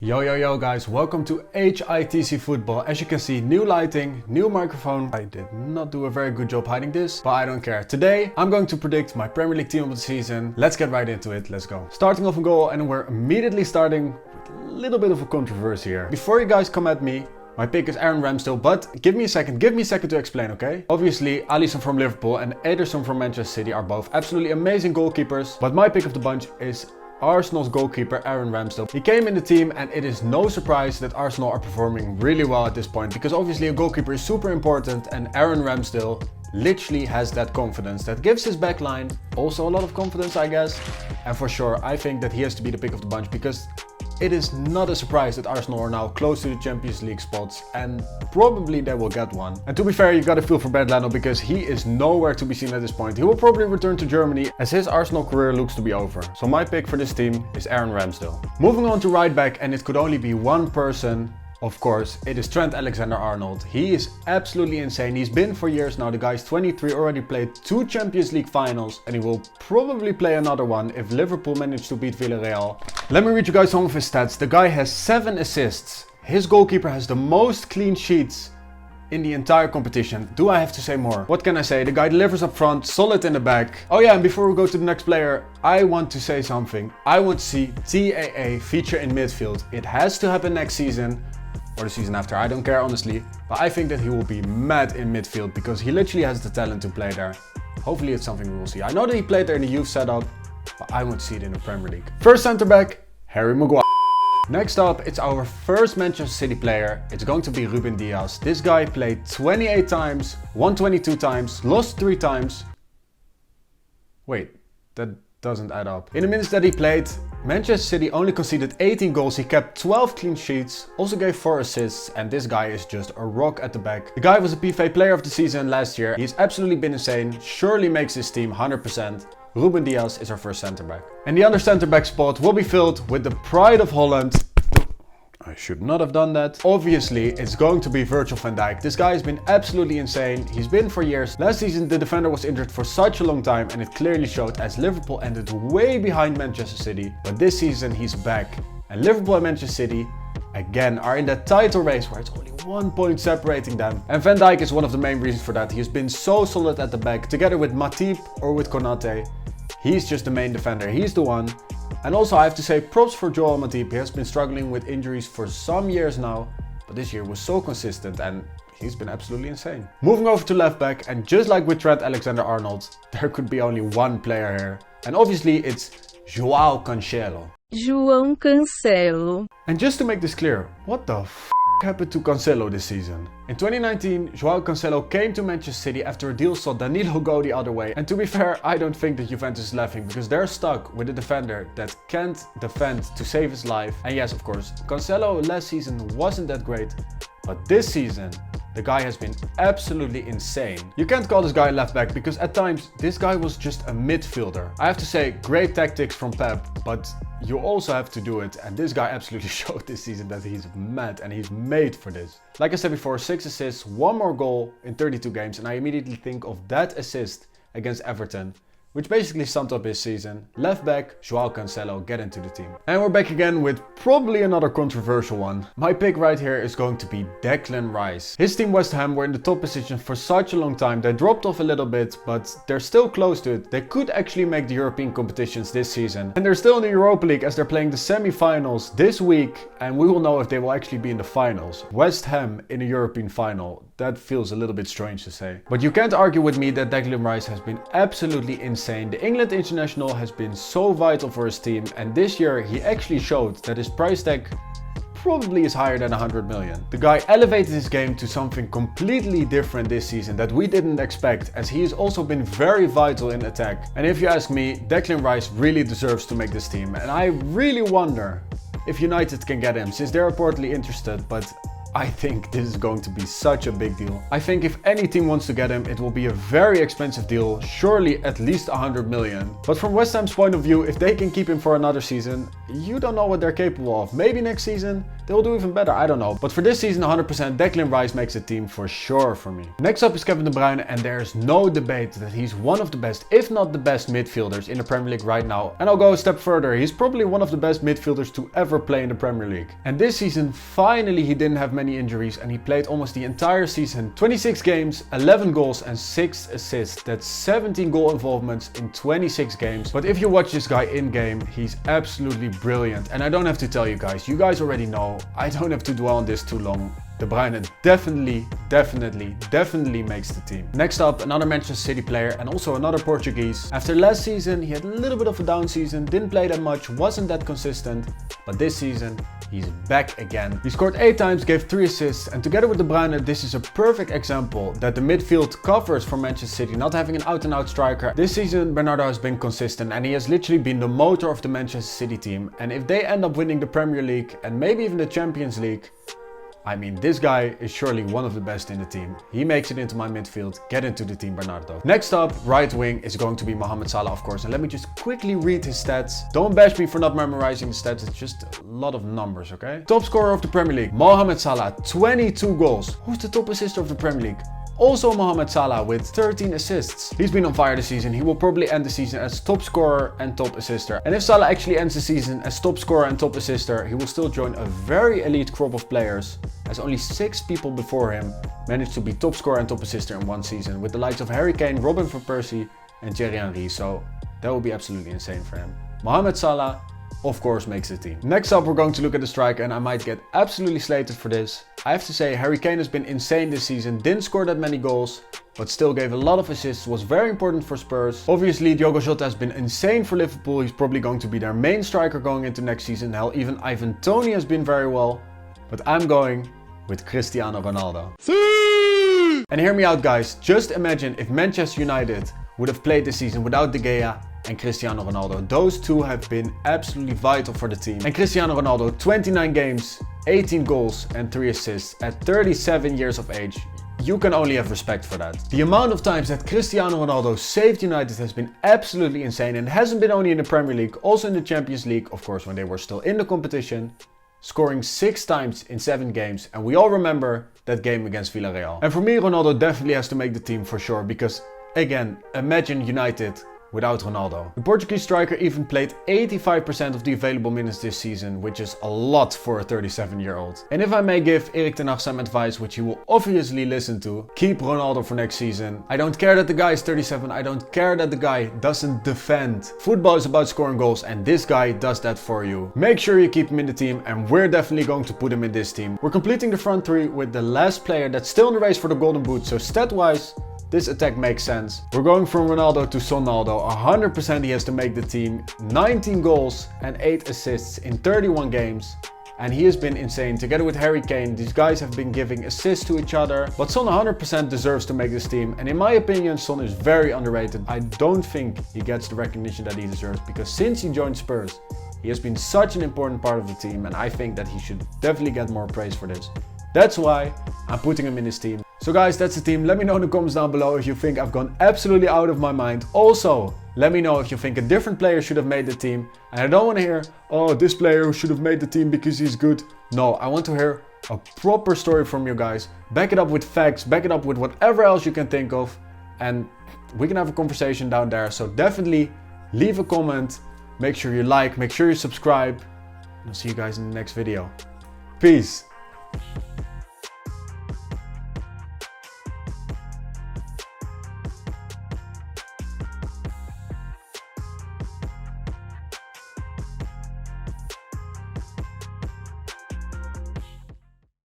Yo guys, welcome to HITC Football. As you can see, new lighting, new microphone. I did not do a very good job hiding this, but I don't care. Today, I'm going to predict my Premier League team of the season. Let's get right into it, let's go. Starting off in goal, and we're immediately starting with a little bit of a controversy here. Before you guys come at me, my pick is Aaron Ramsdale, but give me a second to explain, okay? Obviously, Alisson from Liverpool and Ederson from Manchester City are both absolutely amazing goalkeepers, but my pick of the bunch is Arsenal's goalkeeper Aaron Ramsdale. He came in the team and it is no surprise that Arsenal are performing really well at this point because obviously a goalkeeper is super important and Aaron Ramsdale literally has that confidence that gives his backline also a lot of confidence, I guess. And for sure, I think that he has to be the pick of the bunch because it is not a surprise that Arsenal are now close to the Champions League spots and probably they will get one. And to be fair, you gotta feel for Ben Leno because he is nowhere to be seen at this point. He will probably return to Germany as his Arsenal career looks to be over. So my pick for this team is Aaron Ramsdale. Moving on to right back, and it could only be one person. Of course, it is Trent Alexander-Arnold. He is absolutely insane. He's been for years now. The guy's 23, already played 2 Champions League finals, and he will probably play another one if Liverpool manage to beat Villarreal. Let me read you guys some of his stats. The guy has 7 assists. His goalkeeper has the most clean sheets in the entire competition. Do I have to say more? What can I say? The guy delivers up front, solid in the back. Oh yeah, and before we go to the next player, I want to say something. I want to see TAA feature in midfield. It has to happen next season. Or the season after, I don't care honestly, but I think that he will be mad in midfield because he literally has the talent to play there. Hopefully it's something we will see. I know that he played there in the youth setup, but I want to see it in the Premier League. First centre back, Harry Maguire. Next up, it's our first Manchester City player. It's going to be Ruben Dias. This guy played 28 times, won 22 times, lost 3 times. Wait, that doesn't add up. In the minutes that he played, Manchester City only conceded 18 goals, he kept 12 clean sheets, also gave 4 assists, and this guy is just a rock at the back. The guy was a PFA player of the season last year. He's absolutely been insane, surely makes his team 100%. Ruben Dias is our first centre back. And the other centre back spot will be filled with the pride of Holland. I should not have done that. Obviously, it's going to be Virgil van Dijk. This guy has been absolutely insane. He's been for years. Last season, the defender was injured for such a long time and it clearly showed as Liverpool ended way behind Manchester City. But this season, he's back. And Liverpool and Manchester City, again, are in that title race where it's only 1 point separating them. And Van Dijk is one of the main reasons for that. He's been so solid at the back, together with Matip or with Konate. He's just the main defender. He's the one. And also I have to say props for Joel Matip. He has been struggling with injuries for some years now, but this year was so consistent and he's been absolutely insane. Moving over to left back, and just like with Trent Alexander-Arnold, there could be only one player here. And obviously it's João Cancelo. João Cancelo. And just to make this clear, what the f happened to Cancelo this season? In 2019, João Cancelo came to Manchester City after a deal saw Danilo go the other way. And to be fair, I don't think that Juventus is laughing because they're stuck with a defender that can't defend to save his life. And yes, of course, Cancelo last season wasn't that great, but this season, the guy has been absolutely insane. You can't call this guy left back because at times this guy was just a midfielder. I have to say, great tactics from Pep, but you also have to do it, and this guy absolutely showed this season that he's mad and he's made for this. Like I said before, 6 assists, 1 more goal in 32 games, and I immediately think of that assist against Everton, which basically summed up his season. Left back, João Cancelo, get into the team. And we're back again with probably another controversial one. My pick right here is going to be Declan Rice. His team West Ham were in the top position for such a long time. They dropped off a little bit, but they're still close to it. They could actually make the European competitions this season. And they're still in the Europa League as they're playing the semi-finals this week, and we will know if they will actually be in the finals. West Ham in a European final. That feels a little bit strange to say. But you can't argue with me that Declan Rice has been absolutely insane. The England international has been so vital for his team, and this year he actually showed that his price tag probably is higher than 100 million. The guy elevated his game to something completely different this season that we didn't expect, as he has also been very vital in attack. And if you ask me, Declan Rice really deserves to make this team, and I really wonder if United can get him, since they're reportedly interested, but I think this is going to be such a big deal. I think if any team wants to get him, it will be a very expensive deal, surely at least 100 million. But from West Ham's point of view, if they can keep him for another season, you don't know what they're capable of. Maybe next season they'll do even better, I don't know. But for this season, 100% Declan Rice makes the team for sure for me. Next up is Kevin De Bruyne, and there's no debate that he's one of the best, if not the best midfielders in the Premier League right now. And I'll go a step further, he's probably one of the best midfielders to ever play in the Premier League. And this season, finally he didn't have many injuries and he played almost the entire season. 26 games, 11 goals and 6 assists. That's 17 goal involvements in 26 games. But if you watch this guy in game, he's absolutely brilliant. And I don't have to tell you guys already know. I don't have to dwell on this too long. De Bruyne definitely makes the team. Next up, another Manchester City player and also another Portuguese. After last season, he had a little bit of a down season, didn't play that much, wasn't that consistent. But this season, he's back again. He scored 8 times, gave 3 assists, and together with De Bruyne, this is a perfect example that the midfield covers for Manchester City, not having an out-and-out striker. This season, Bernardo has been consistent and he has literally been the motor of the Manchester City team. And if they end up winning the Premier League and maybe even the Champions League, I mean, this guy is surely one of the best in the team. He makes it into my midfield. Get into the team, Bernardo. Next up, right wing is going to be Mohamed Salah, of course. And let me just quickly read his stats. Don't bash me for not memorizing the stats. It's just a lot of numbers, okay? Top scorer of the Premier League, Mohamed Salah, 22 goals. Who's the top assister of the Premier League? Also Mohamed Salah with 13 assists. He's been on fire this season. He will probably end the season as top scorer and top assister. And if Salah actually ends the season as top scorer and top assister, he will still join a very elite crop of players, as only 6 people before him managed to be top scorer and top assister in one season, with the likes of Harry Kane, Robin van Persie and Thierry Henry. So that would be absolutely insane for him. Mohamed Salah, of course, makes the team. Next up, we're going to look at the striker, and I might get absolutely slated for this. I have to say, Harry Kane has been insane this season, didn't score that many goals, but still gave a lot of assists, was very important for Spurs. Obviously, Diogo Jota has been insane for Liverpool. He's probably going to be their main striker going into next season. Hell, even Ivan Toney has been very well. But I'm going with Cristiano Ronaldo. And hear me out, guys. Just imagine if Manchester United would have played this season without De Gea and Cristiano Ronaldo. Those two have been absolutely vital for the team. And Cristiano Ronaldo, 29 games, 18 goals and 3 assists at 37 years of age. You can only have respect for that. The amount of times that Cristiano Ronaldo saved United has been absolutely insane, and it hasn't been only in the Premier League, also in the Champions League, of course, when they were still in the competition. Scoring 6 times in 7 games, and we all remember that game against Villarreal. And for me, Ronaldo definitely has to make the team for sure, because again, imagine United without Ronaldo. The Portuguese striker even played 85% of the available minutes this season, which is a lot for a 37-year-old. And if I may give Erik ten Hag some advice, which he will obviously listen to, keep Ronaldo for next season. I don't care that the guy is 37, I don't care that the guy doesn't defend. Football is about scoring goals, and this guy does that for you. Make sure you keep him in the team, and we're definitely going to put him in this team. We're completing the front 3 with the last player that's still in the race for the Golden Boot, so stat-wise, this attack makes sense. We're going from Ronaldo to Sonaldo. 100% he has to make the team. 19 goals and 8 assists in 31 games. And he has been insane. Together with Harry Kane, these guys have been giving assists to each other. But Son 100% deserves to make this team. And in my opinion, Son is very underrated. I don't think he gets the recognition that he deserves, because since he joined Spurs, he has been such an important part of the team. And I think that he should definitely get more praise for this. That's why I'm putting him in this team. So guys, that's the team. Let me know in the comments down below if you think I've gone absolutely out of my mind. Also, let me know if you think a different player should have made the team. And I don't want to hear, oh, this player should have made the team because he's good. No, I want to hear a proper story from you guys. Back it up with facts, back it up with whatever else you can think of. And we can have a conversation down there. So definitely leave a comment. Make sure you like, make sure you subscribe. And I'll see you guys in the next video. Peace.